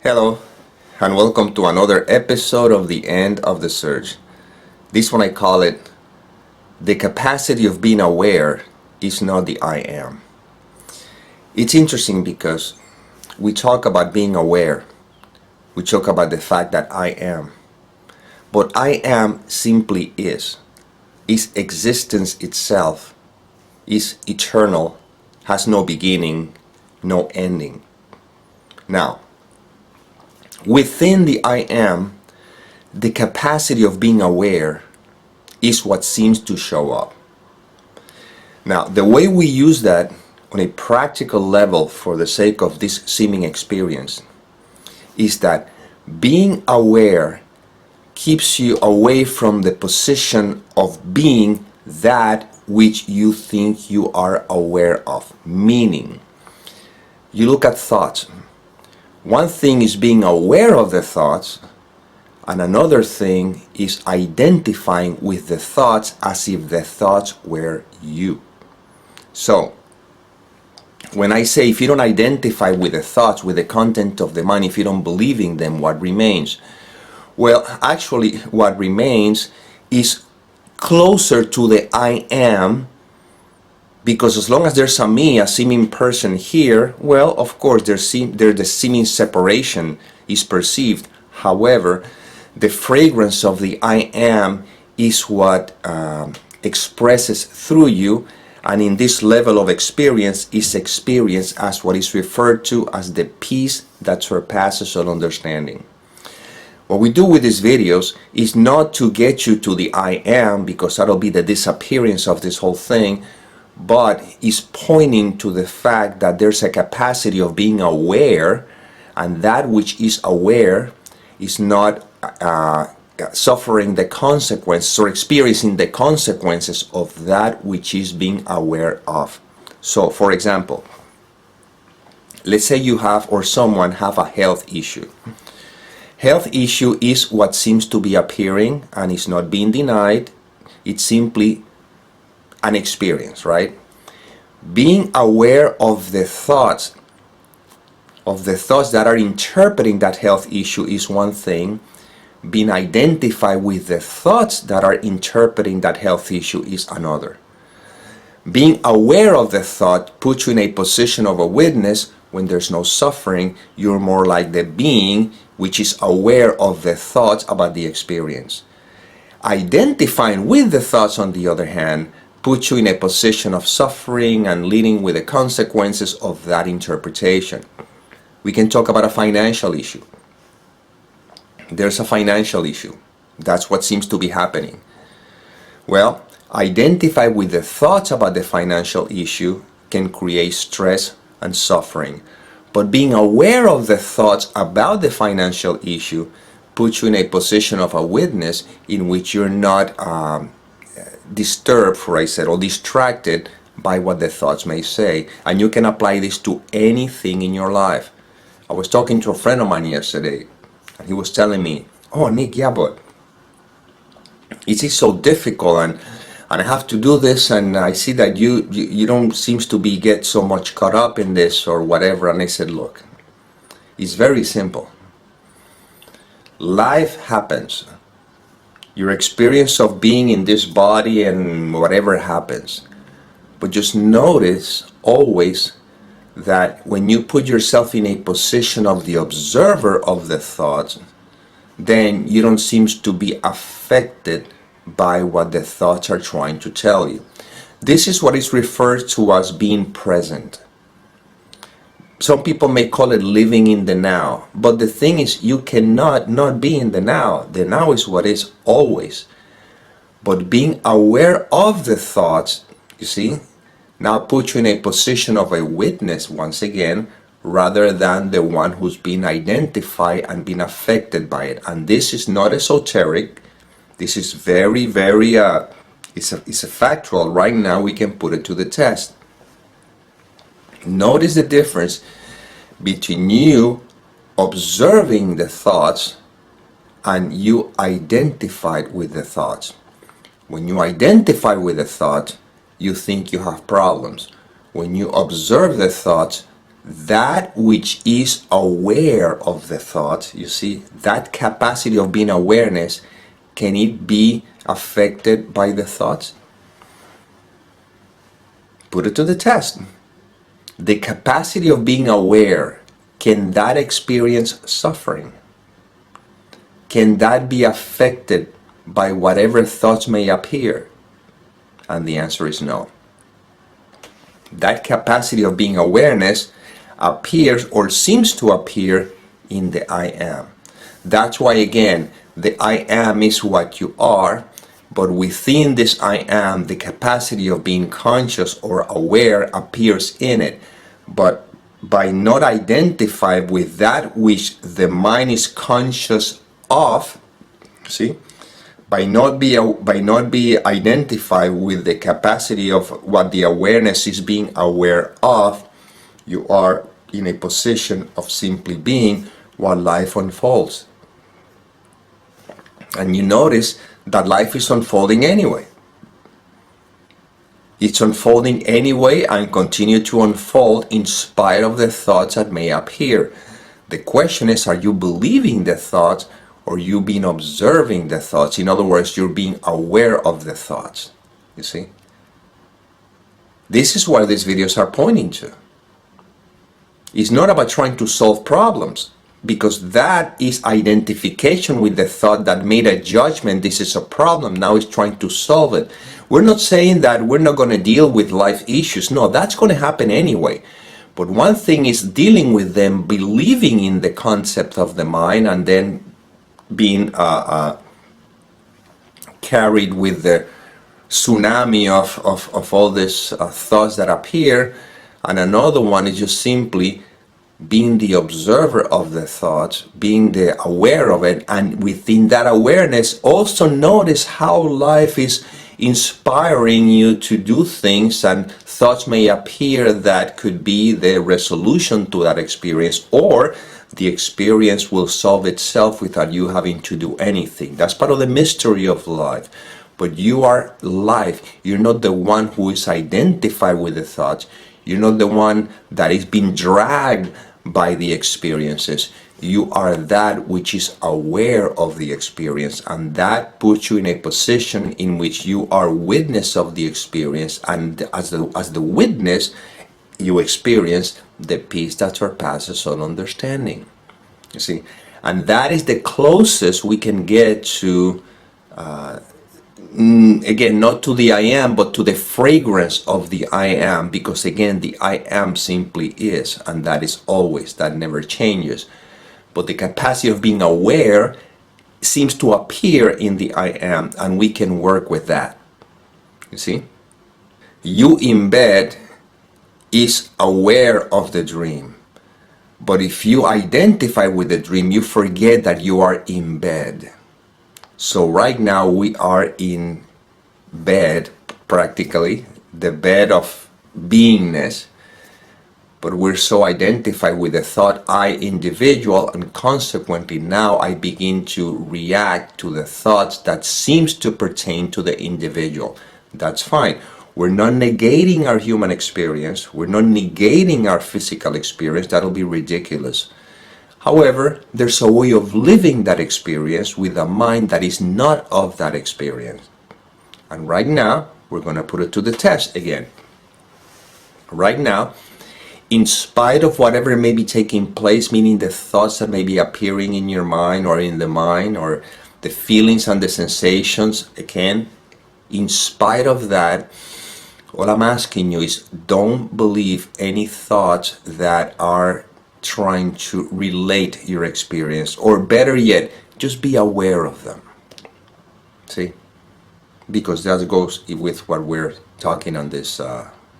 Hello, and welcome to another episode of The End of the Search. This one I call it, The Capacity of Being Aware is Not the I Am. It's interesting because we talk about being aware. We talk about the fact that I am. But I am simply is existence itself, is eternal, has no beginning, no ending. Now, within the I am, the capacity of being aware is what seems to show up. Now, the way we use that on a practical level for the sake of this seeming experience is that being aware keeps you away from the position of being that which you think you are aware of. Meaning, you look at thoughts. One thing is being aware of the thoughts, and another thing is identifying with the thoughts as if the thoughts were you. So, when I say if you don't identify with the thoughts, with the content of the mind, if you don't believe in them, what remains? Well, actually, what remains is closer to the I am, because as long as there's a me, a seeming person here, well, of course, the seeming separation is perceived. However, the fragrance of the I am is what expresses through you, and in this level of experience is experienced as what is referred to as the peace that surpasses all understanding. What we do with these videos is not to get you to the I am, because that'll be the disappearance of this whole thing, but is pointing to the fact that there's a capacity of being aware, and that which is aware is not suffering the consequences or experiencing the consequences of that which is being aware of. So, for example, let's say you have or someone have a health issue. Health issue is what seems to be appearing and is not being denied. It's simply an experience, right? Being aware of the thoughts that are interpreting that health issue is one thing. Being identified with the thoughts that are interpreting that health issue is another. Being aware of the thought puts you in a position of a witness. When there's no suffering, you're more like the being which is aware of the thoughts about the experience. Identifying with the thoughts, on the other hand, puts you in a position of suffering and leading with the consequences of that interpretation. We can talk about a financial issue. There's a financial issue. That's what seems to be happening. Well, identify with the thoughts about the financial issue can create stress and suffering. But being aware of the thoughts about the financial issue puts you in a position of a witness in which you're not disturbed, for I said, or distracted by what the thoughts may say. And you can apply this to anything in your life. I was talking to a friend of mine yesterday, and he was telling me, oh, Nick, yeah, but it is so difficult, and I have to do this, and I see that you don't seem to be get so much caught up in this or whatever. And I said, look, it's very simple. Life happens. Your experience of being in this body and whatever happens. But just notice always that when you put yourself in a position of the observer of the thoughts, then you don't seem to be affected by what the thoughts are trying to tell you. This is what is referred to as being present. Some people may call it living in the now, but the thing is, you cannot not be in the now. The now is what is always. But being aware of the thoughts, you see, now puts you in a position of a witness once again, rather than the one who's been identified and been affected by it. And this is not esoteric. This is very, very, it's a factual. Right now we can put it to the test. Notice the difference between you observing the thoughts and you identified with the thoughts. When you identify with the thought, you think you have problems. When you observe the thoughts, that which is aware of the thoughts, you see, that capacity of being awareness, can it be affected by the thoughts? Put it to the test. The capacity of being aware, can that experience suffering? Can that be affected by whatever thoughts may appear? And the answer is no. That capacity of being awareness appears or seems to appear in the I am. That's why, again, the I am is what you are, but within this I am, the capacity of being conscious or aware appears in it. But by not identified with that which the mind is conscious of, see, by not be identified with the capacity of what the awareness is being aware of, you are in a position of simply being while life unfolds. And you notice that life is unfolding anyway. It's unfolding anyway and continue to unfold in spite of the thoughts that may appear. The question is, are you believing the thoughts, or you being observing the thoughts? In other words, you're being aware of the thoughts. You see? This is what these videos are pointing to. It's not about trying to solve problems, because that is identification with the thought that made a judgment, this is a problem, now it's trying to solve it. We're not saying that we're not going to deal with life issues. No, that's going to happen anyway. But one thing is dealing with them, believing in the concept of the mind, and then being carried with the tsunami of all these thoughts that appear. And another one is just simply being the observer of the thoughts, being the aware of it, and within that awareness also notice how life is inspiring you to do things, and thoughts may appear that could be the resolution to that experience, or the experience will solve itself without you having to do anything. That's part of the mystery of life. But you are life. You're not the one who is identified with the thoughts. You're not the one that is being dragged by the experiences. You are that which is aware of the experience, and that puts you in a position in which you are witness of the experience, and as the witness, you experience the peace that surpasses all understanding. You see, and that is the closest we can get to, again, not to the I am, but to the fragrance of the I am, because again, the I am simply is, and that is always, that never changes. But the capacity of being aware seems to appear in the I am, and we can work with that. You see, you in bed is aware of the dream, but if you identify with the dream, you forget that you are in bed. So right now we are in bed, practically the bed of beingness, but we're so identified with the thought I individual, and consequently now I begin to react to the thoughts that seems to pertain to the individual. That's fine. We're not negating our human experience. We're not negating our physical experience. That'll be ridiculous. However, there's a way of living that experience with a mind that is not of that experience. And right now, we're going to put it to the test again. Right now, in spite of whatever may be taking place, meaning the thoughts that may be appearing in your mind or in the mind, or the feelings and the sensations, again, in spite of that, all I'm asking you is don't believe any thoughts that are trying to relate your experience, or better yet, just be aware of them. See? Because that goes with what we're talking on this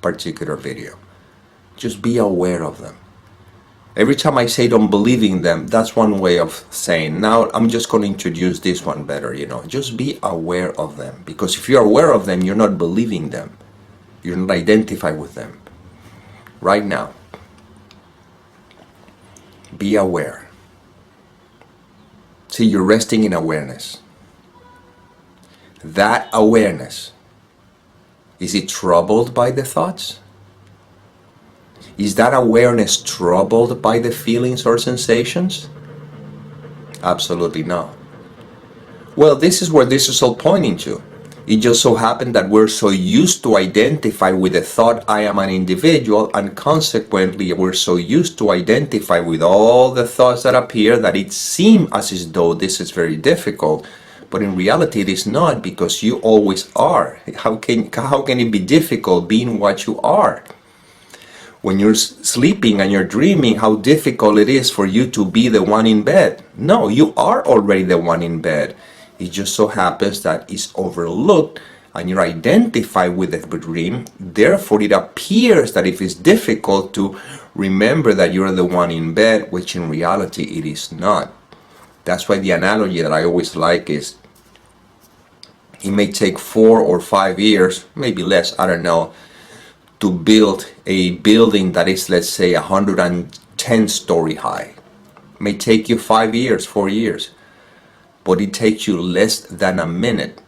particular video. Just be aware of them. Every time I say don't believe in them, that's one way of saying, now I'm just going to introduce this one better, just be aware of them. Because if you're aware of them, you're not believing them. You're not identified with them. Right now, be aware. See, you're resting in awareness. That awareness, is it troubled by the thoughts? Is that awareness troubled by the feelings or sensations? Absolutely not. Well, this is where this is all pointing to. It just so happened that we're so used to identify with the thought I am an individual, and consequently we're so used to identify with all the thoughts that appear that it seems as though this is very difficult. But in reality it is not, because you always are. How can it be difficult being what you are? When you're sleeping and you're dreaming, how difficult it is for you to be the one in bed. No, you are already the one in bed. It just so happens that it's overlooked and you're identified with the dream. Therefore, it appears that if it's difficult to remember that you're the one in bed, which in reality it is not. That's why the analogy that I always like is, it may take 4 or 5 years, maybe less, I don't know, to build a building that is, let's say, 110 story high. It may take you 5 years, 4 years, but it takes you less than a minute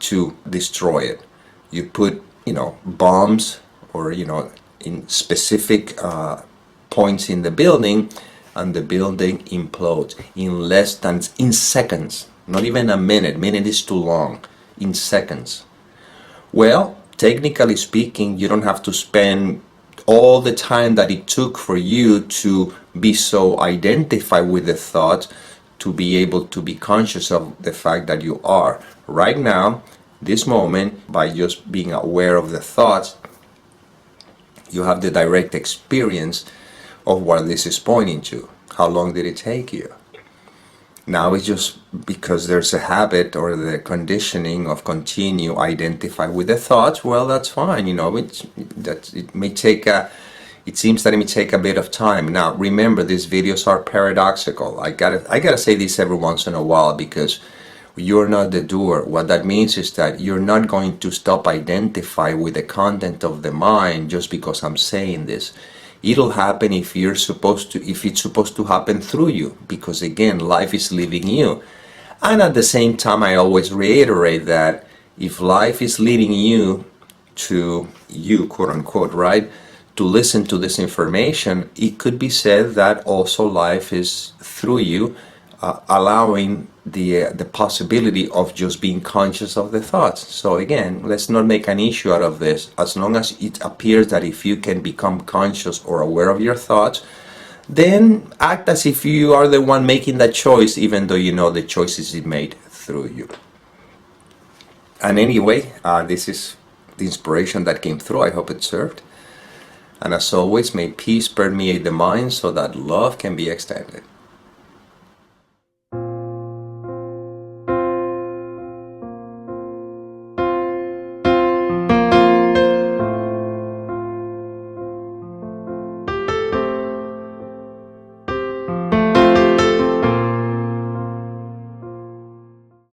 to destroy it. You put, bombs or, in specific points in the building, and the building implodes in seconds. Not even a minute. Minute is too long. In seconds. Well, technically speaking, you don't have to spend all the time that it took for you to be so identified with the thought to be able to be conscious of the fact that you are. Right now, this moment, by just being aware of the thoughts, you have the direct experience of what this is pointing to. How long did it take you? Now it's just because there's a habit or the conditioning of continue identify with the thoughts. Well, that's fine. It seems that it may take a bit of time. Now, remember, these videos are paradoxical. I gotta say this every once in a while, because you're not the doer. What that means is that you're not going to stop identify with the content of the mind just because I'm saying this. It'll happen if it's supposed to happen through you, because again, life is leading you. And at the same time, I always reiterate that if life is leading you to you, quote unquote, right, to listen to this information, it could be said that also life is through you, allowing the possibility of just being conscious of the thoughts. So again, let's not make an issue out of this. As long as it appears that if you can become conscious or aware of your thoughts, then act as if you are the one making that choice, even though you know the choice is made through you. And anyway, this is the inspiration that came through. I hope it served. And as always, may peace permeate the mind so that love can be extended.